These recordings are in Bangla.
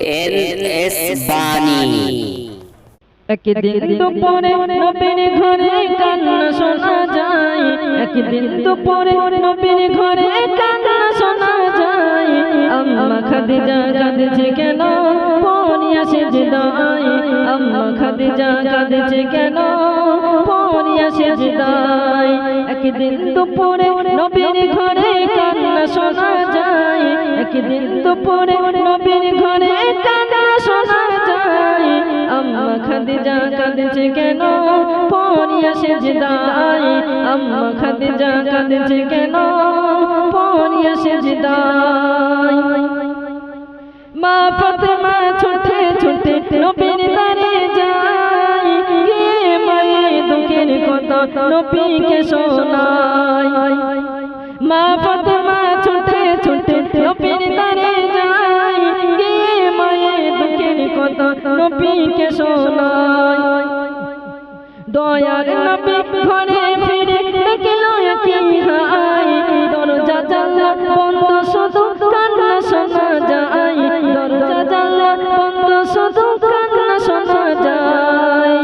NS বাণী। একদিন দুপুরে নবীর ঘরে কান্না শোনা যায়, একদিন দুপুরে নবীর ঘরে কান্না শোনা যায়। আম্মা খাদিজা কাঁদছে কেন পড়িয়া সিজদায়, আম্মা খাদিজা কাঁদছে কেন পড়িয়া সিজদায়। একদিন দুপুরে নবীর ঘরে কান্না শোনা যায়, একদিন দুপুরে নবীর ঘরে কান্না শোনা যায়। আম্মা খাদিজা কাঁদছে কেন পড়িয়া সিজদায়, আম্মা খাদিজা কাঁদছে কেন পড়িয়া সিজদায়। মা ফাতেমা ছুটে ছুটে নবীর দ্বারে যায়, গিয়ে মায়ের দুঃখের কথা নবীকে শোনায়। মা ফাতেমা ছুটে ছুটে নবীর দ্বারে যায়, গিয়ে মায়ের দুঃখের কথা নবীকে শোনায়। দয়ার নবী ঘরে ফিরে দেখলো কি হায়, দরজা জানলা বন্ধ শুধু কান্না শোনা যায়, দরজা জানলা বন্ধ শুধু কান্না শোনা যায়।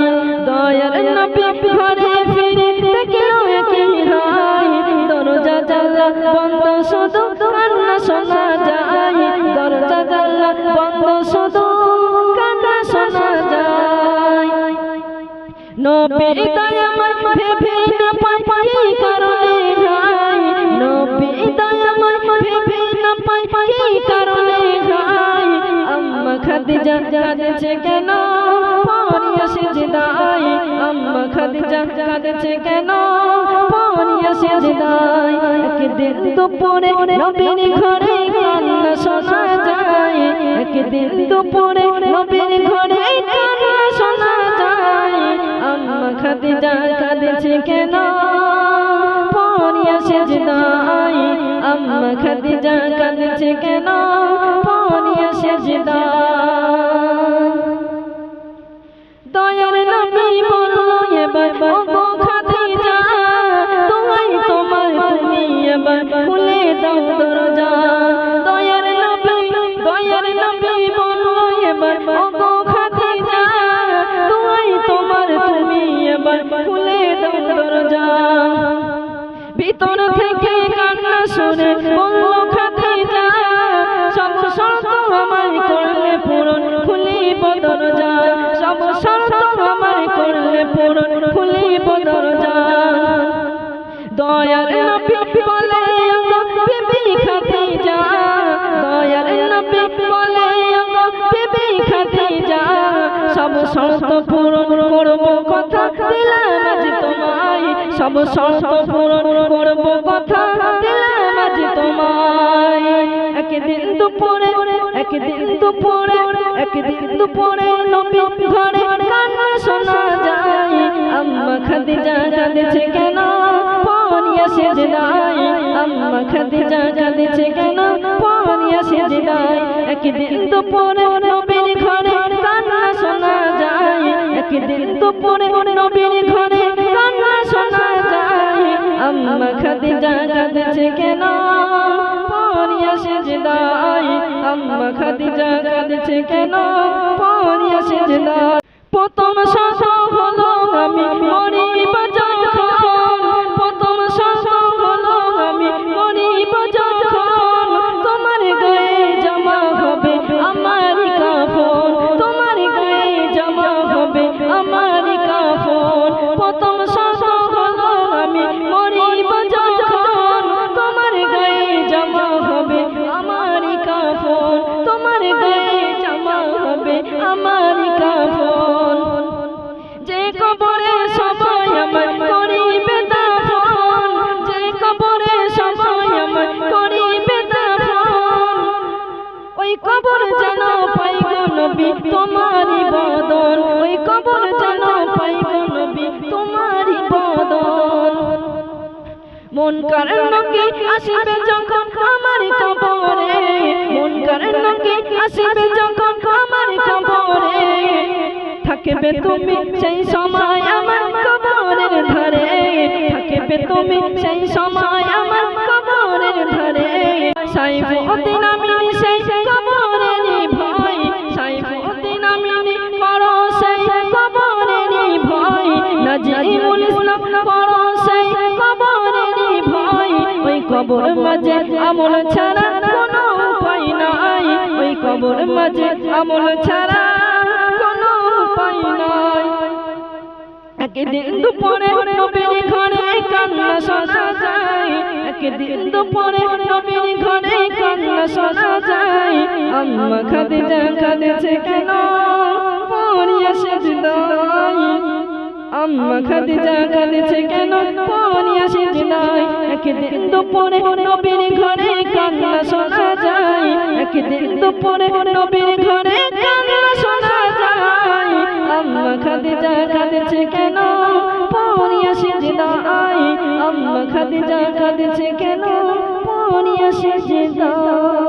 দয়ার নবী ঘরে ফিরে দেখলো কি হায়, দরজা জানলা বন্ধ শুধু কান্না শোনা যায়, দরজা জানলা বন্ধ শুধু কান্না শোনা যায়। নবী দয়াময় ভেবে না পাই কি কারণে হায়, নবী দয়াময় ভেবে না পাই কি কারণে হায়। আম্মা খাদিজা কাঁদছে কেন পড়িয়া সিজদায়, আম্মা খাদিজা কাঁদছে কেন পড়িয়া সিজদায়। একদিন দুপুরে নবীর ঘরে কান্না শোনা যায়, একদিন দুপুরে নবীর ঘরে কান্না শোনা যায়। আম্মা খাদিজা কাঁদছে কেন পড়িয়া সিজদায়, আম্মা খাদিজা কাঁদছে কেন পড়িয়া সিজদায়। দয়ার নবী বলল এবার ওগো খাদিজা, তোমায় তোমার তুমি এবার খুলে দাও দরজা। দয়ার নবী বলল এবার ওগো খাদিজা, তোমায় তোমার তুমি এবার খুলে দাও দরজা। ভিতর থেকে কান্না শুনে বলল খাদিজা, সব শর্ত আমার করলে পূরণ খুলিব দরজা, সব শর্ত আমার করলে পূরণ খুলিব দরজা। দয়ার নবী বলে ওগো বিবি খাদিজা, দয়ার নবী বলে ওগো বিবি খাদিজা, সব শর্ত পূরণ করব কথা দিলাম আজ তোমায়, সব শর্ত পূরণ করব কথা দিলাম আজ তোমায়। একদিন দুপুরে একদিন দুপুরে একদিন দুপুরে নবী ঘরে কান্না শোনা যায়, আম্মা খাদিজা কাঁদছে কেন পড়িয়া সিজদায়, আম্মা খাদিজা কাঁদছে কেন পড়িয়া সিজদায়। একদিন দুপুরে নবীর ঘরে কান্না শোনা যায়, একদিন দুপুরে নবীর ঘরে কান্না শোনা যায়। আম্মা খাদিজা কাঁদছে কেন পড়িয়া সিজদায়, আম্মা খাদিজা কাঁদছে কেন পড়িয়া সিজদায়। প্রথম শর্ত হলো আমি মরিব যখন, প্রথম শর্ত হলো আমি মরিব যখন, তোমার গায়ে জমা হবে আমার কাফন, তোমার গায়ে জমা হবে আমার কাফন। প্রথম শর্ত হলো আমি মরিব যখন, তোমার গায়ে জমা হবে আমার কাফন, তোমার গায়ে জমা হবে আমার কাফন। যে কবরে সবাই আমার করিবে দাফন, যে কবরে সবাই আমার করিবে দাফন, ওই কবর যেন পাই গো নবী তোমারই বদন, ওই কবর যেন পাই গো নবী তোমারই বদন। মুনকার নাকির আসিবে যখন আমার কবরে, মুনকার নাকির আসিবে যখন আমার কবরে, থাকবে তুমি সেই সময় আমার কবরের ধারে, থাকবে তুমি সেই সময় আমার কবরের ধারে। সাইফুদ্দিন আমিন সেই কবরের ভয়, কবর মাঝে আমল ছাড়া কোনো উপায় নাই, ওই কবর মাঝে আমল ছাড়া কোনো উপায় নাই। একদিন দুপুরে নবীর ঘরে কান্না শোনা যায়, একদিন দুপুরে নবীর ঘরে কান্না শোনা যায়। আম্মা খাদিজা কাঁদেছে কেন পড়িয়া সিজদায়, আম্মা খাদিজা কাঁদেছে কেন পড়িয়া সিজদায়। একদিন দুপুরে নবীর ঘরে কান্না শোনা যায়, একদিন দুপুরে নবীর ঘরে কান্না শোনা যায়। আম্মা খাদিজা কাঁদেছে কেন পড়িয়া সিজদায়, আম্মা খাদিজা কাঁদেছে কেন পড়িয়া সিজদায়।